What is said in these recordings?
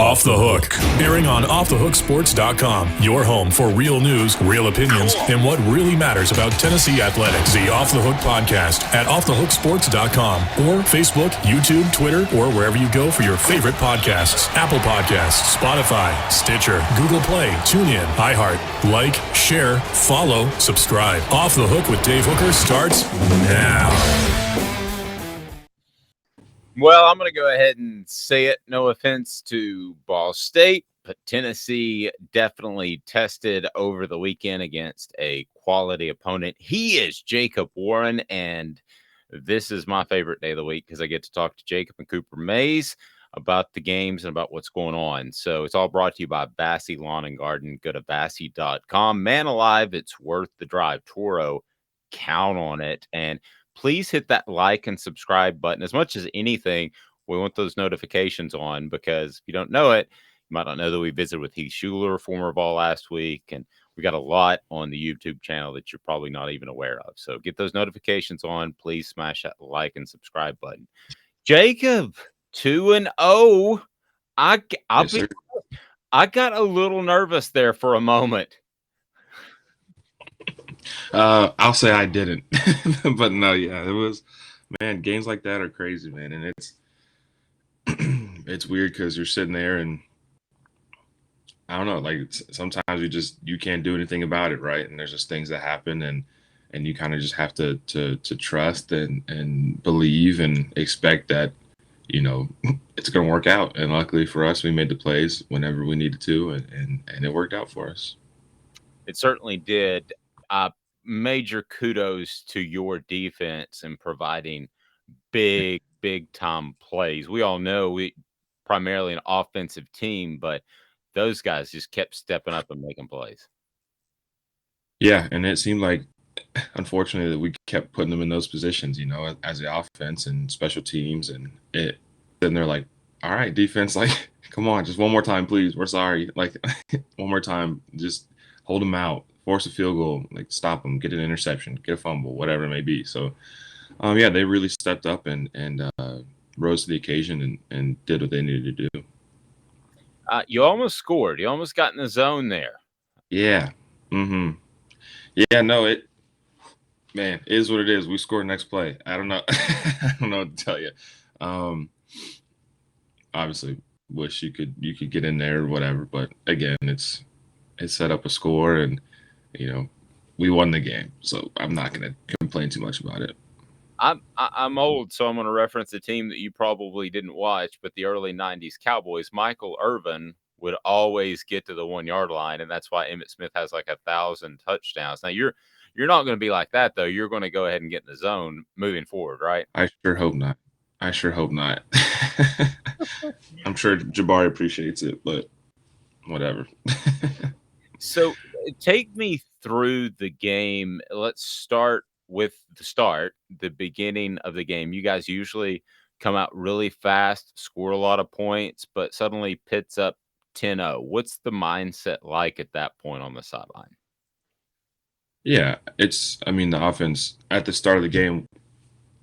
Off the Hook, airing on offthehooksports.com. Your home for real news, real opinions, and what really matters about Tennessee athletics. The Off the Hook podcast at offthehooksports.com or Facebook, YouTube, Twitter, or wherever you go for your favorite podcasts. Apple Podcasts, Spotify, Stitcher, Google Play, TuneIn, iHeart. Like, share, follow, subscribe. Off the Hook with Dave Hooker starts now. Well, I'm going to go ahead and say it. No offense to Ball State, but Tennessee definitely tested over the weekend against a quality opponent. He is Jacob Warren, and this is my favorite day of the week because I get to talk to Jacob and Cooper Mays about the games and about what's going on. So it's all brought to you by Bassey Lawn and Garden. Go to Bassey.com. Man alive, it's worth the drive. Toro, count on it. And please hit that like and subscribe button. As much as anything, we want those notifications on because if you don't know it, you might not know that we visited with Heath Schuler, former Vol, last week. And we got a lot on the YouTube channel that you're probably not even aware of. So get those notifications on. Please smash that like and subscribe button. Jacob, 2-0. I got a little nervous there for a moment. I'll say I didn't, but no, yeah, it was, man, games like that are crazy, man. And it's weird because you're sitting there and I don't know, like sometimes you can't do anything about it. Right. And there's just things that happen and you kind of just have to trust and believe and expect that, it's going to work out. And luckily for us, we made the plays whenever we needed to and it worked out for us. It certainly did. Major kudos to your defense in providing big time plays. We all know we primarily an offensive team, but those guys just kept stepping up and making plays. Yeah, and it seemed like, unfortunately, that we kept putting them in those positions, as the offense and special teams, and then they're like, all right, defense, like, come on, just one more time, please. We're sorry. Like, one more time, just hold them out. Force a field goal, like stop them, get an interception, get a fumble, whatever it may be. So, yeah, they really stepped up and rose to the occasion and did what they needed to do. You almost scored. You almost got in the zone there. Yeah. Mm-hmm. Yeah, no, it is what it is. We scored next play. I don't know. I don't know what to tell you. Obviously, wish you could get in there or whatever, but again, it set up a score and we won the game, so I'm not going to complain too much about it. I'm old, so I'm going to reference a team that you probably didn't watch, but the early 90s Cowboys. Michael Irvin would always get to the 1 yard line, and that's why Emmitt Smith has like 1,000 touchdowns. Now you're not going to be like that, though. You're going to go ahead and get in the zone moving forward, right? I sure hope not. I'm sure Jabari appreciates it, but whatever. So take me through the game. Let's start with the beginning of the game. You guys usually come out really fast, score a lot of points, but suddenly Pitt's up 10-0. What's the mindset like at that point on the sideline? Yeah, the offense at the start of the game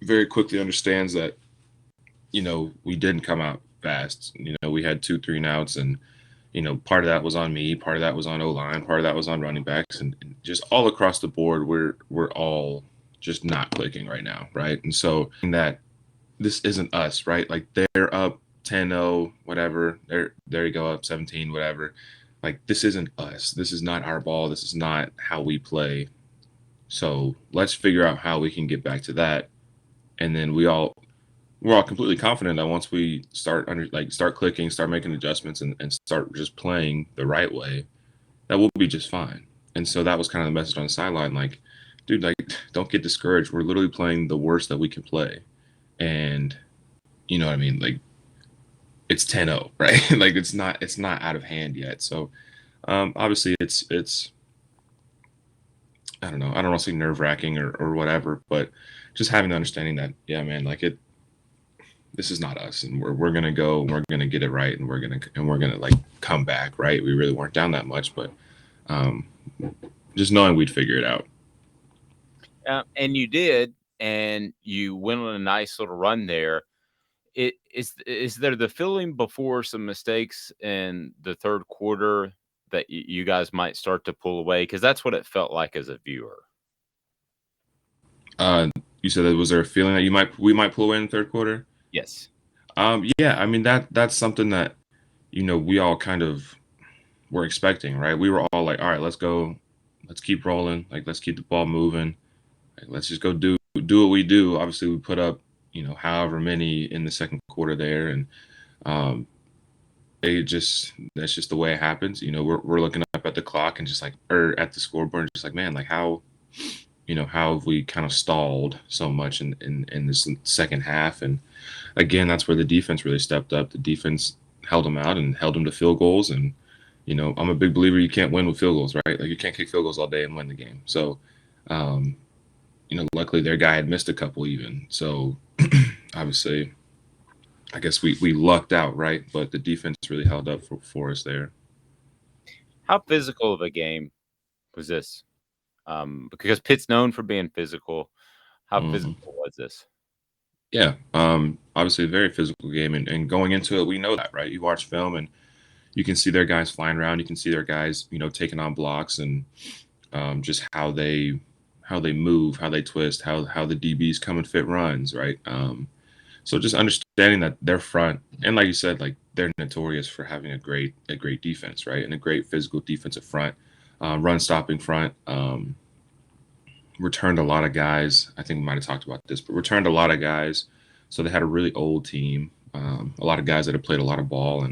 very quickly understands that, we didn't come out fast. We had 2-3 and outs and part of that was on me, part of that was on O-line, part of that was on running backs, and just all across the board, we're all just not clicking right now, right? And so that this isn't us, right? Like they're up 10-0, whatever. There you go, up 17, whatever. Like this isn't us. This is not our ball. This is not how we play. So let's figure out how we can get back to that. And then we're all completely confident that once we start clicking, start making adjustments and start just playing the right way, that we'll be just fine. And so that was kind of the message on the sideline. Like, dude, like, don't get discouraged. We're literally playing the worst that we can play. And you know what I mean? Like, it's 10-0, right? Like, it's not out of hand yet. So obviously it's I don't know. I don't want to say nerve wracking or whatever, but just having the understanding that, yeah, man, like this is not us, and we're gonna go, and we're gonna get it right, and we're gonna like come back, right? We really weren't down that much, but just knowing we'd figure it out. And you did, and you went on a nice little run there. Is there the feeling before some mistakes in the third quarter that you guys might start to pull away? Because that's what it felt like as a viewer. Uh, you said that was there a feeling that we might pull away in the third quarter? Yes. Yeah, I mean that's something that we all kind of were expecting, right? We were all like, all right, let's go, let's keep rolling, like let's keep the ball moving, like, let's just go do what we do. Obviously, we put up however many in the second quarter there, and um, that's just the way it happens. We're looking up at the clock and just like or at the scoreboard, and just like man, like how have we kind of stalled so much in this second half? And again, that's where the defense really stepped up. The defense held them out and held them to field goals. And, I'm a big believer you can't win with field goals, right? Like you can't kick field goals all day and win the game. So, um, luckily their guy had missed a couple even. So obviously, I guess we lucked out, right? But the defense really held up for us there. How physical of a game was this? Because Pitt's known for being physical. How physical was this? Yeah, obviously a very physical game, and going into it, we know that, right? You watch film, and you can see their guys flying around. You can see their guys, taking on blocks, and just how they move, how they twist, how the DBs come and fit runs, right? So just understanding that their front, and like you said, like they're notorious for having a great defense, right, and a great physical defensive front, run stopping front. Returned a lot of guys. I think we might have talked about this, but returned a lot of guys. So they had a really old team, a lot of guys that have played a lot of ball,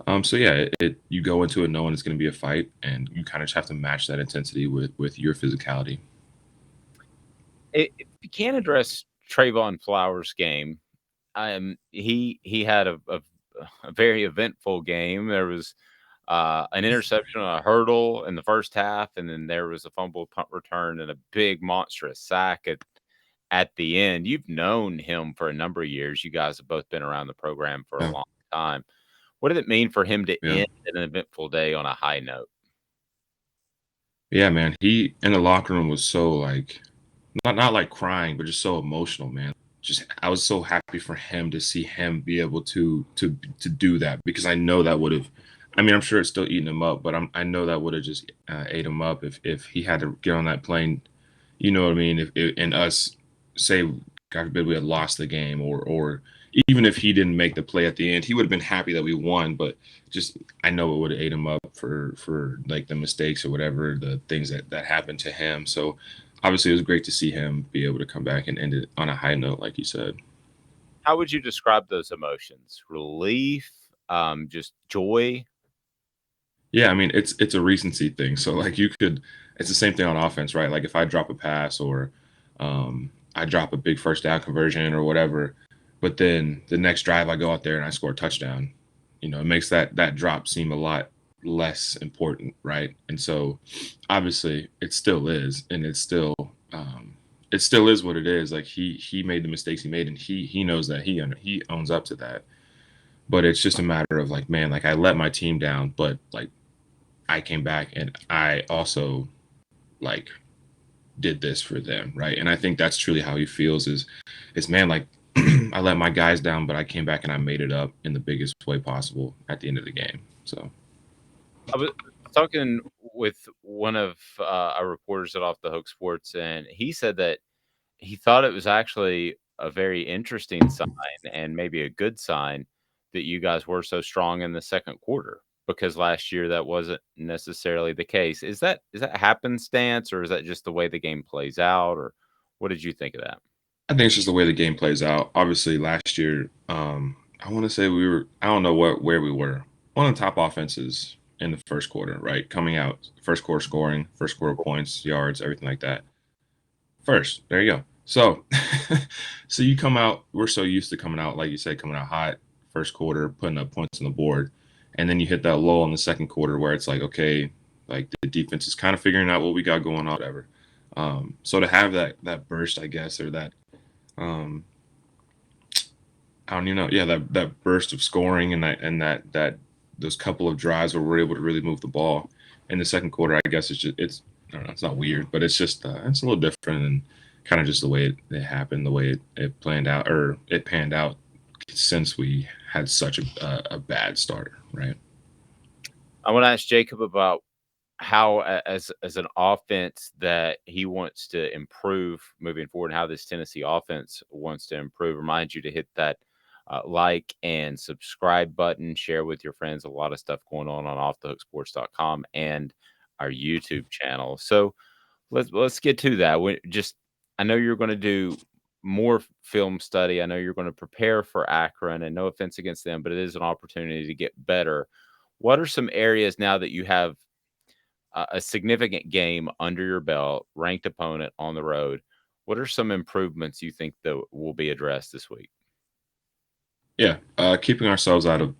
and so yeah, you go into it knowing it's going to be a fight, and you kind of just have to match that intensity with your physicality. If you can't address Trayvon Flowers' game, he had a very eventful game. There was an interception on a hurdle in the first half, and then there was a fumble punt return and a big monstrous sack at the end. You've known him for a number of years. You guys have both been around the program for a long time. What did it mean for him to end an eventful day on a high note? Yeah, man. He in the locker room was so like not like crying, but just so emotional, man. Just I was so happy for him to see him be able to do that, because I know that would have. I mean, I'm sure it's still eating him up, but I know that would have just ate him up if he had to get on that plane. You know what I mean? If and us say, God forbid, we had lost the game, or even if he didn't make the play at the end, he would have been happy that we won. But just I know it would have ate him up for like the mistakes or whatever, the things that happened to him. So obviously, it was great to see him be able to come back and end it on a high note, like you said. How would you describe those emotions? Relief, just joy? Yeah, I mean it's a recency thing. So like it's the same thing on offense, right? Like if I drop a pass or I drop a big first down conversion or whatever, but then the next drive I go out there and I score a touchdown, it makes that drop seem a lot less important, right? And so obviously it still is, and it still is what it is. Like he made the mistakes he made, and he knows that, he owns up to that. But it's just a matter of like, man, like I let my team down, but like I came back and I also like did this for them, right? And I think that's truly how he feels is man, like I let my guys down, but I came back and I made it up in the biggest way possible at the end of the game. So I was talking with one of our reporters at Off the Hook Sports, and he said that he thought it was actually a very interesting sign and maybe a good sign that you guys were so strong in the second quarter, because last year that wasn't necessarily the case. Is that happenstance, or is that just the way the game plays out, or what did you think of that? I think it's just the way the game plays out. Obviously last year, I want to say I don't know where we were. One of the top offenses in the first quarter, right? Coming out, first quarter scoring, first quarter points, yards, everything like that. First, there you go. So, so you come out. We're so used to coming out, like you said, coming out hot, first quarter, putting up points on the board, and then you hit that lull in the second quarter where it's like, okay, like the defense is kind of figuring out what we got going on, whatever. So to have that burst, I guess, or that, um, I don't even know, yeah, that burst of scoring, and that those couple of drives where we're able to really move the ball in the second quarter, I guess it's I don't know, it's not weird, but it's just it's a little different, and kind of just the way it happened, the way it planned out, or it panned out, since we had such a bad start, right? I want to ask Jacob about how, as an offense, that he wants to improve moving forward, and how this Tennessee offense wants to improve. Remind you to hit that like and subscribe button. Share with your friends. A lot of stuff going on offthehooksports.com and our YouTube channel. So let's get to that. I know you're going to do more film study. I know you're going to prepare for Akron, and no offense against them, but it is an opportunity to get better. What are some areas now that you have a significant game under your belt, ranked opponent on the road? What are some improvements you think that will be addressed this week? Yeah, keeping ourselves out of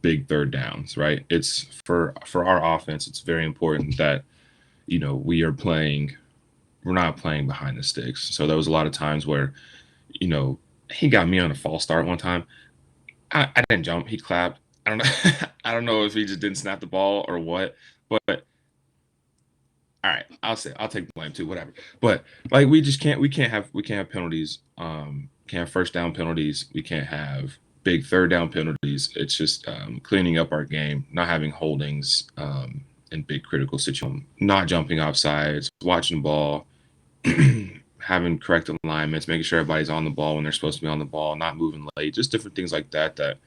big third downs, right? It's for our offense. It's very important that we're not playing behind the sticks. So there was a lot of times where you know he got me on a false start one time. I didn't jump. He clapped. I don't know. I don't know if he just didn't snap the ball or what. But all right, I'll take blame too. Whatever. But like we can't have penalties. Can't have first down penalties. We can't have big third down penalties. It's just cleaning up our game, not having holdings in big critical situations, not jumping off sides, watching the ball, having correct alignments, making sure everybody's on the ball when they're supposed to be on the ball, not moving late, just different things like that. That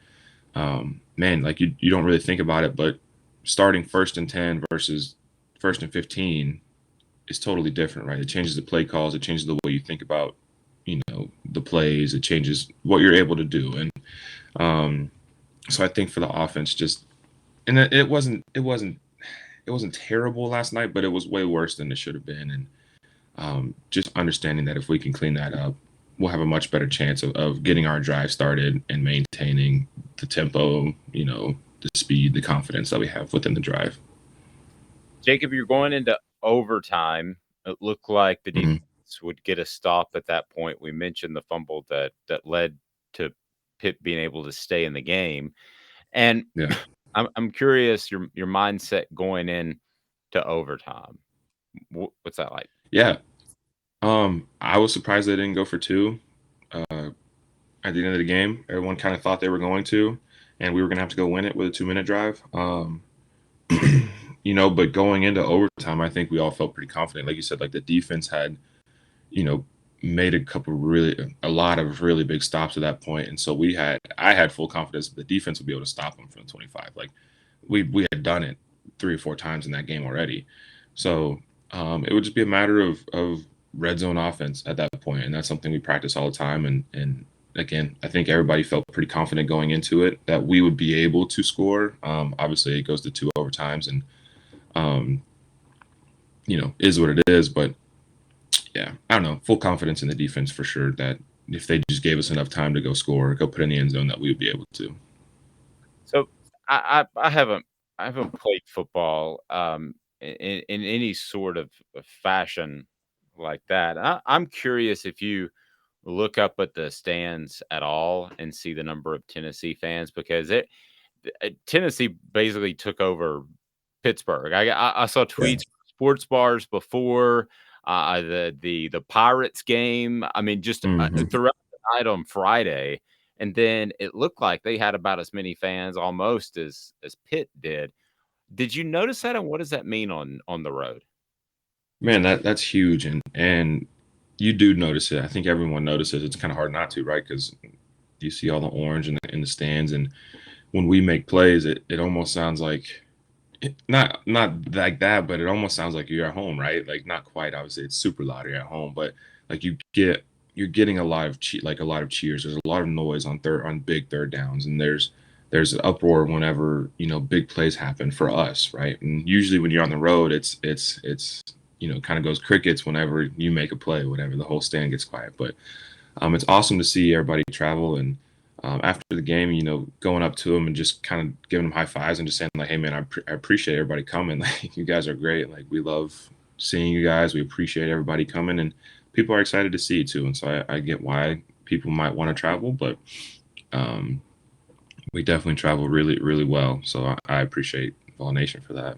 man, like you don't really think about it, but starting 1st and 10 versus 1st and 15 is totally different, right? It changes the play calls, it changes the way you think about, the plays, it changes what you're able to do. And so I think for the offense, just and it wasn't terrible last night, but it was way worse than it should have been. And just understanding that if we can clean that up, we'll have a much better chance of getting our drive started and maintaining the tempo, the speed, the confidence that we have within the drive. Jacob, you're going into overtime. It looked like the Mhm. defense would get a stop at that point. We mentioned the fumble that led to Pitt being able to stay in the game. And Yeah. I'm curious your mindset going in to overtime. What's that like? Yeah. I was surprised they didn't go for two at the end of the game. Everyone kind of thought they were going to, and we were going to have to go win it with a 2-minute drive. But going into overtime, I think we all felt pretty confident. Like you said, like the defense had, you know, made a lot of really big stops at that point, and so I had full confidence that the defense would be able to stop them from the 25. Like we had done it 3 or 4 times in that game already, so it would just be a matter of red zone offense at that point, and that's something we practice all the time. And again, I think everybody felt pretty confident going into it that we would be able to score. Obviously, it goes to 2 overtimes, and um, is what it is. But yeah, I don't know. Full confidence in the defense for sure that if they just gave us enough time to go score, go put in the end zone, that we would be able to. So I haven't played football in any sort of fashion like that. I'm curious if you look up at the stands at all and see the number of Tennessee fans, because Tennessee basically took over Pittsburgh. I saw Yeah. tweets from sports bars before the Pirates game. I mean, just Hmm. throughout the night on Friday, and then it looked like they had about as many fans almost as Pitt did. Did you notice that, and what does that mean on the road? Man, that's huge, and you do notice it. I think everyone notices. It's kind of hard not to, right? Because you see all the orange in the stands, and when we make plays, it almost sounds like not like that, but it almost sounds like you're at home, right? Like not quite. Obviously, it's super loud. You're at home, but like you're getting a lot of like a lot of cheers. There's a lot of noise on big third downs, and there's an uproar whenever big plays happen for us, right? And usually when you're on the road, it's kind of goes crickets whenever you make a play, whenever the whole stand gets quiet. But it's awesome to see everybody travel. And after the game, going up to them and just kind of giving them high fives and just saying like, "Hey, man, I appreciate everybody coming. Like, you guys are great. Like, we love seeing you guys. We appreciate everybody coming, and people are excited to see you too." And so I get why people might want to travel, but um, we definitely travel really, really well. So I appreciate Vol Nation for that.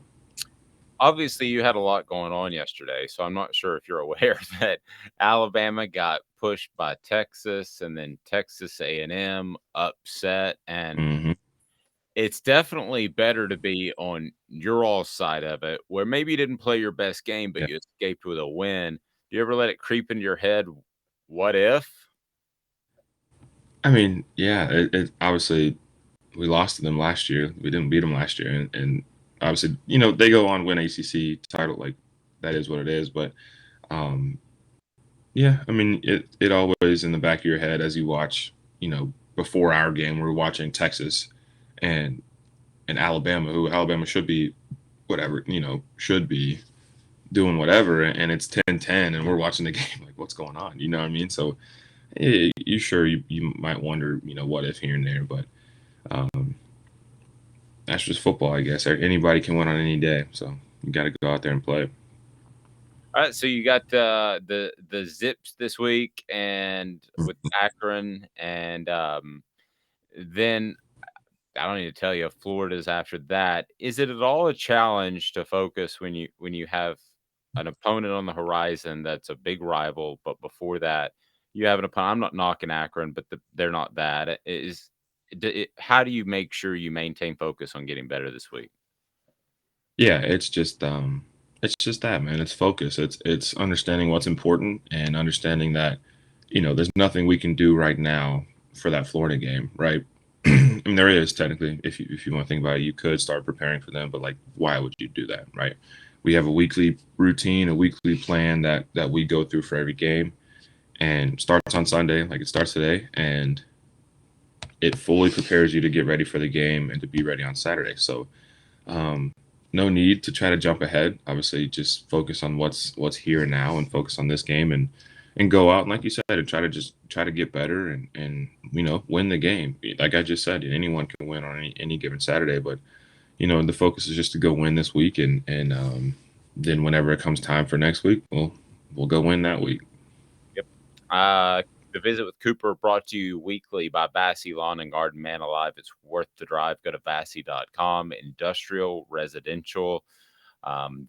Obviously, you had a lot going on yesterday, so I'm not sure if you're aware that Alabama got pushed by Texas, and then Texas A&M upset, and Mhm. it's definitely better to be on your all side of it, where maybe you didn't play your best game, but Yeah. you escaped with a win. Do you ever let it creep into your head? What if? I mean, yeah, it obviously we lost to them last year. We didn't beat them last year, and obviously, they go on win ACC title. Like that is what it is. But um, yeah, I mean, it always in the back of your head as you watch. Before our game, we're watching Texas and Alabama, who Alabama should be whatever, should be doing whatever, and it's 10-10, and we're watching the game like, what's going on? You know what I mean? So, you might wonder, what if here and there, but um, that's just football, I guess. Anybody can win on any day, so you got to go out there and play. All right, so you got the Zips this week, and with Akron, and then I don't need to tell you, Florida's after that. Is it at all a challenge to focus when you have an opponent on the horizon that's a big rival, but before that, you have an opponent? I'm not knocking Akron, but they're not that. How do you make sure you maintain focus on getting better this week? Yeah, it's just that, man. It's focus. It's understanding what's important and understanding that, there's nothing we can do right now for that Florida game, right? I mean, there is technically, if you want to think about it, you could start preparing for them, but like, why would you do that, right? We have a weekly routine, a weekly plan that we go through for every game, and starts on Sunday, like it starts today, and it fully prepares you to get ready for the game and to be ready on Saturday. So, um, no need to try to jump ahead. Obviously, just focus on what's here and now, and focus on this game, and go out and, like you said, and try to get better, and win the game. Like I just said, anyone can win on any given Saturday, but the focus is just to go win this week, and then whenever it comes time for next week, we'll go win that week. Yep. The Visit with Cooper brought to you weekly by Vassy Lawn and Garden. Man alive, it's worth the drive. Go to vassy.com. Industrial, residential.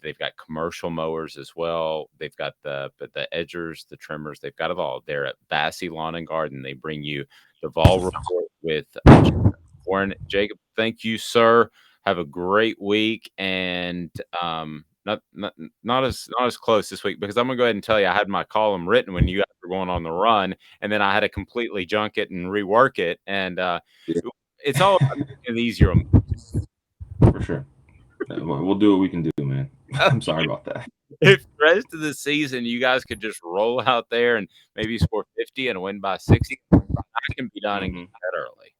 They've got commercial mowers as well. They've got the edgers, the trimmers. They've got it all. They're at Vassy Lawn and Garden. They bring you the Vol report with Warren. Jacob, thank you, sir. Have a great week, and not as close this week, because I'm gonna go ahead and tell you I had my column written when you guys were going on the run, and then I had to completely junk it and rework it, and Yeah. it's all about making it easier. For sure. We'll do what we can do, man. I'm sorry about that. If the rest of the season you guys could just roll out there and maybe score 50 and win by 60, I can be done and get Hmm. that early.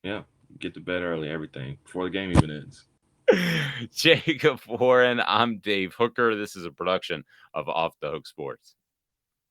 Yeah, get to bed early, everything before the game even ends. Jacob Warren, I'm Dave Hooker. This is a production of Off the Hook Sports.